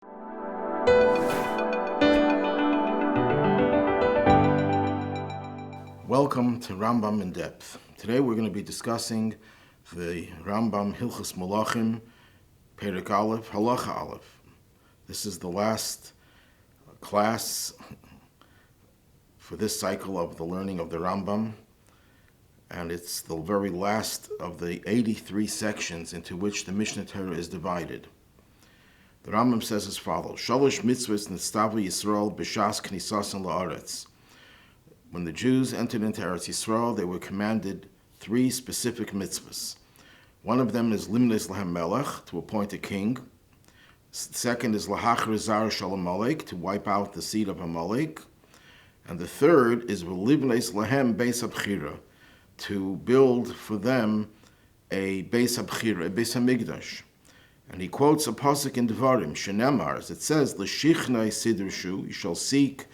Welcome to Rambam in Depth. Today we're going to be discussing the Rambam Hilchos Melachim, Perek Aleph, Halacha Aleph. This is the last class for this cycle of the learning of the Rambam, and it's the very last of the 83 sections into which the Mishnah Torah is divided. The Rambam says as follows: Shalosh mitzvahs nitzavu Yisrael b'shas knisasan la'aretz. When the Jews entered into Eretz Yisrael, they were commanded 3 specific mitzvahs. One of them is limnes lahem melech, to appoint a king. The second is lahachar zar shel Amalek, to wipe out the seed of Amalek. And the third is v'livnes lahem beis habchira, to build for them a beis habchira, a Beis Hamikdash. And he quotes a pasuk in Devarim, shenemar, as it says, l'shichnai sidurshu, you shall seek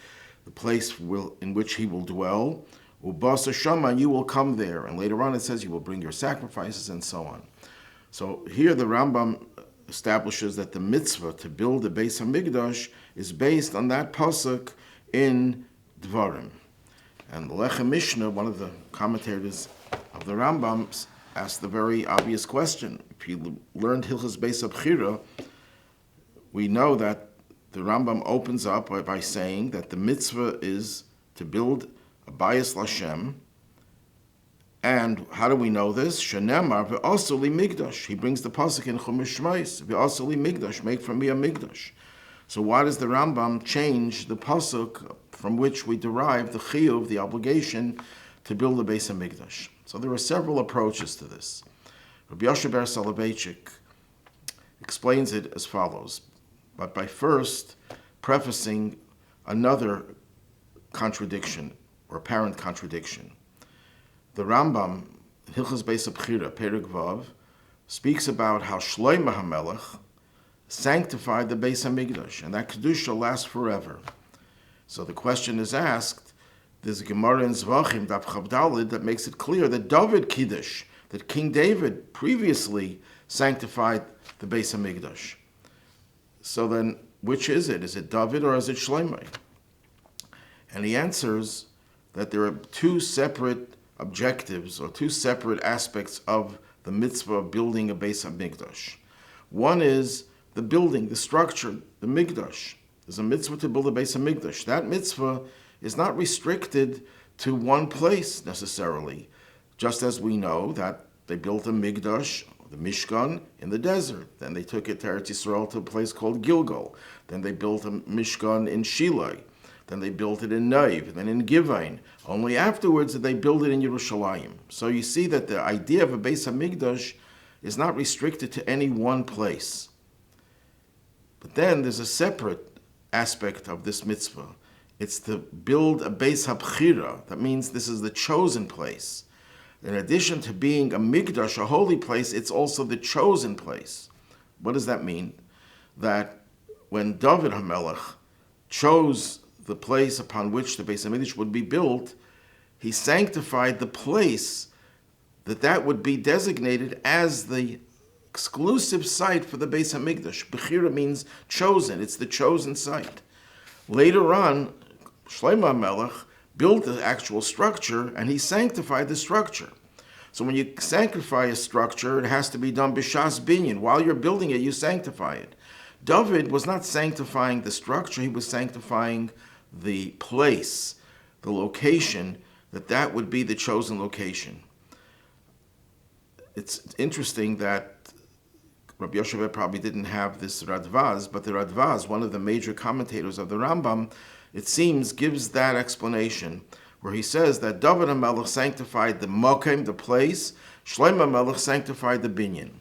the place in which he will dwell, ubasa shama, you will come there. And later on it says you will bring your sacrifices and so on. So here the Rambam establishes that the mitzvah to build a Beis Hamikdash is based on that pasuk in Devarim. And the Lechem Mishnah, one of the commentators of the Rambam, asked the very obvious question. If you learned Hilchos Beis Habchira, we know that the Rambam opens up by saying that the mitzvah is to build a bayis l'Hashem. And how do we know this? Shenemar ve'asu li migdash. He brings the pasuk in Chumash Shmos, ve'asu li migdash, make from me a migdash. So why does the Rambam change the pasuk from which we derive the chiyuv, the obligation to build a Beis Hamikdash? So there are several approaches to this. Rabbi Yoshe bar Soloveitchik explains it as follows, but by first prefacing another contradiction, or apparent contradiction. The Rambam, Hilchos Beis Habchira, Perek Vav, speaks about how Shlomo HaMelech sanctified the Beis Hamikdash, and that Kedusha lasts forever. So the question is asked, there's a Gemara in Zvachim, Daf Chav Daled, that makes it clear that David Kiddush, that King David previously sanctified the Beis Hamikdash. So then, which is it? Is it David or is it Shlomo? And he answers that there are 2 separate objectives or 2 separate aspects of the mitzvah of building a Beis Hamikdash. One is the building, the structure, the Mikdash. There's a mitzvah to build a Beis Hamikdash. That mitzvah is not restricted to one place necessarily, just as we know that they built a Mikdash, the Mishkan, in the desert. Then they took it to Eretz Yisrael to a place called Gilgal. Then they built a Mishkan in Shiloh. Then they built it in Neiv, then in Givain. Only afterwards did they build it in Yerushalayim. So you see that the idea of a Beis Hamikdash is not restricted to any one place. But then there's a separate aspect of this mitzvah. It's to build a Beis Habchira. That means this is the chosen place. In addition to being a Mikdash, a holy place, it's also the chosen place. What does that mean? That when David HaMelech chose the place upon which the Beis Hamikdash would be built, he sanctified the place that would be designated as the exclusive site for the Beis Hamikdash. Bechira means chosen. It's the chosen site. Later on, Shlomo HaMelech built the actual structure, and he sanctified the structure. So when you sanctify a structure, it has to be done b'shas binyan. While you're building it, you sanctify it. David was not sanctifying the structure, he was sanctifying the place, the location, that would be the chosen location. It's interesting that Rabbi Yoshe probably didn't have this Radvaz, but the Radvaz, one of the major commentators of the Rambam, it seems, gives that explanation, where he says that David HaMelech sanctified the Mokem, the place, Shlomo HaMelech sanctified the Binyan.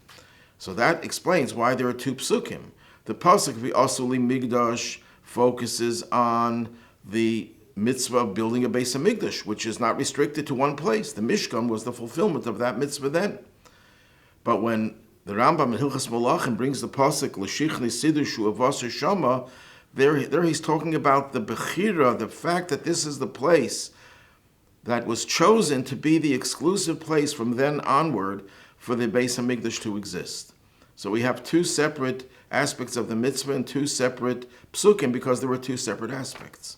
So that explains why there are 2 psukim. The pasuk v'asu li migdash focuses on the mitzvah of building a Beis Hamikdash, which is not restricted to one place. The Mishkan was the fulfillment of that mitzvah then. But when the Rambam in Hilchos Melachim brings the pasuk l'shichni sidushu avasar shama, there he's talking about the bechira, the fact that this is the place that was chosen to be the exclusive place from then onward for the Beis Hamikdash to exist. So we have 2 separate aspects of the mitzvah in two separate psukim because there were two separate aspects.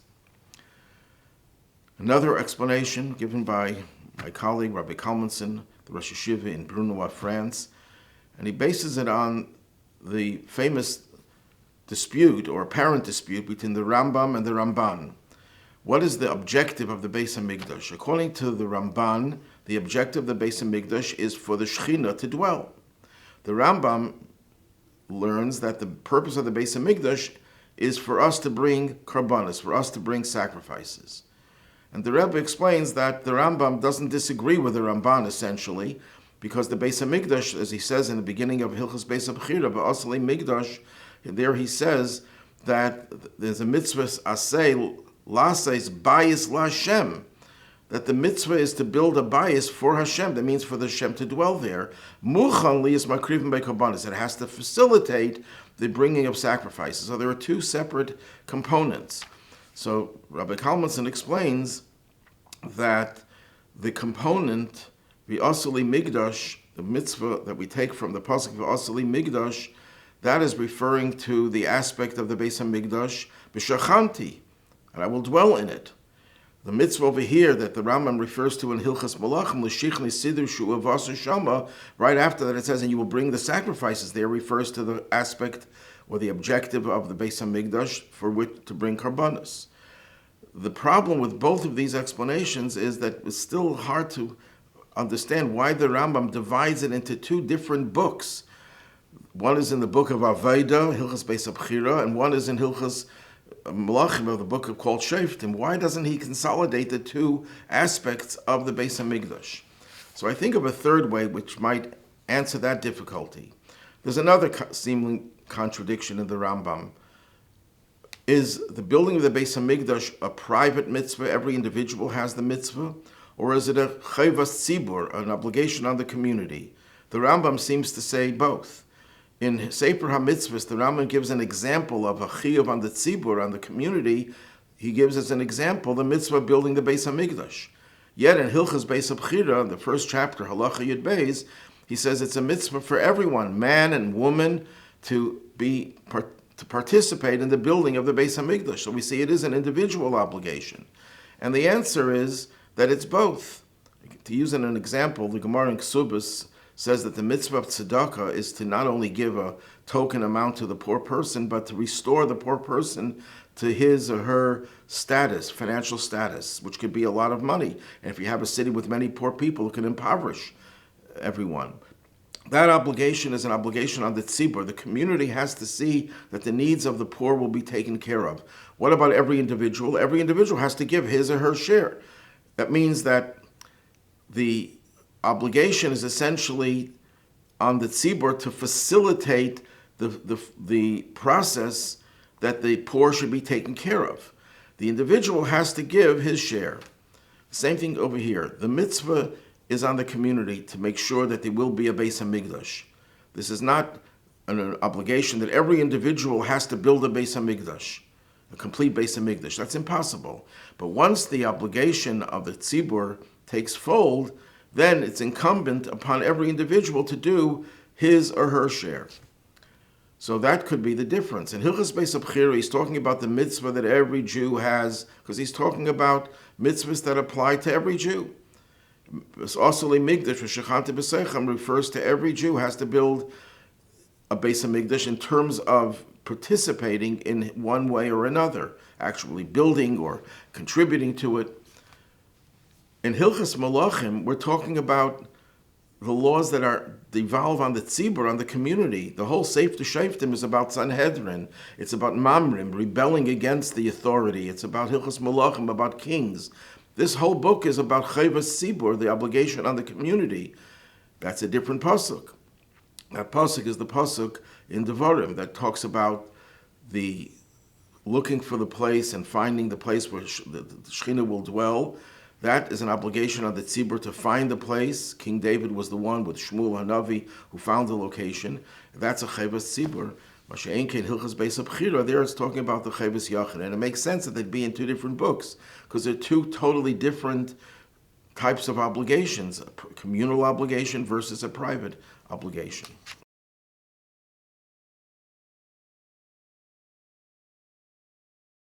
Another explanation given by my colleague, Rabbi Kalmanson, the Rosh Yeshiva in Brunois, France, and he bases it on the famous dispute or apparent dispute between the Rambam and the Ramban. What is the objective of the Beis Hamikdash? According to the Ramban, the objective of the Beis Hamikdash is for the Shechina to dwell. The Rambam learns that the purpose of the Beis Hamikdash is for us to bring karbanos, for us to bring sacrifices. And the Rebbe explains that the Rambam doesn't disagree with the Ramban essentially, because the Beis Hamikdash, as he says in the beginning of Hilchos Beis Hamikdash, Ba'asli Migdash, there he says that there's a mitzvah asay laseis bayis laHashem, that the mitzvah is to build a bayis for Hashem. That means for the Hashem to dwell there. Muchan liyas makrivim bekarbanos. It has to facilitate the bringing of sacrifices. So there are two separate components. So Rabbi Kalmanson explains that the component v'asli migdash, the mitzvah that we take from the pasuk v'asli migdash, that is referring to the aspect of the Beis Hamikdash b'shachanti, and I will dwell in it. The mitzvah over here that the Rambam refers to in Hilchos Melachim, l'shichni siddur shu'ah v'asar shama, right after that it says, and you will bring the sacrifices there, refers to the aspect or the objective of the Beis Hamikdash for which to bring karbanos. The problem with both of these explanations is that it's still hard to understand why the Rambam divides it into two different books. One is in the book of Aveda, Hilchos Beis Hamikdash, and one is in Hilchos Melachim, of the book called Shoftim. Why doesn't he consolidate the two aspects of the Beis Hamikdash? So I think of a third way which might answer that difficulty. There's another seeming contradiction in the Rambam. Is the building of the Beis Hamikdash a private mitzvah? Every individual has the mitzvah? Or is it a chayvas tzibur, an obligation on the community? The Rambam seems to say both. In Sefer HaMitzvahs, the Rambam gives an example of a chiyuv on the tzibur, on the community. He gives as an example the mitzvah of building the Beis Hamikdash. Yet in Hilchos Beis Hamikdash, in the first chapter, Halacha Yud Beis, he says it's a mitzvah for everyone, man and woman, to participate in the building of the Beis Hamikdash. So we see it is an individual obligation. And the answer is that it's both. To use an example, the Gemara in Ksubas says that the mitzvah of tzedakah is to not only give a token amount to the poor person, but to restore the poor person to his or her status, financial status, which could be a lot of money. And if you have a city with many poor people, it can impoverish everyone. That obligation is an obligation on the tzibur. The community has to see that the needs of the poor will be taken care of. What about every individual? Every individual has to give his or her share. That means that the obligation is essentially on the tzibur to facilitate the process that the poor should be taken care of. The individual has to give his share. Same thing over here. The mitzvah is on the community to make sure that there will be a Beis Hamikdash. This is not an obligation that every individual has to build a Beis Hamikdash, a complete Beis Hamikdash. That's impossible. But once the obligation of the tzibur takes fold, then it's incumbent upon every individual to do his or her share. So that could be the difference. In Hilchos Beis Hamikdash, he's talking about the mitzvah that every Jew has, because he's talking about mitzvahs that apply to every Jew. Asli Migdash v'shachanti b'seichem refers to every Jew has to build a Beis Hamikdash in terms of participating in one way or another, actually building or contributing to it. In Hilchos Melachim, we're talking about the laws that devolve on the tzibur, on the community. The whole Sefer Shoftim is about Sanhedrin. It's about Mamrim, rebelling against the authority. It's about Hilchos Melachim, about kings. This whole book is about chayvas tzibur, the obligation on the community. That's a different pasuk. That pasuk is the pasuk in Devarim that talks about the looking for the place and finding the place where the Shechina will dwell. That is an obligation on the tzibur to find the place. King David was the one with Shmuel Hanavi who found the location. That's a chayvas tzibur. Masha'enkein Hilchos Beis Hamikdash, there it's talking about the chayvas yachid. And it makes sense that they'd be in two different books because they're two totally different types of obligations, a communal obligation versus a private obligation.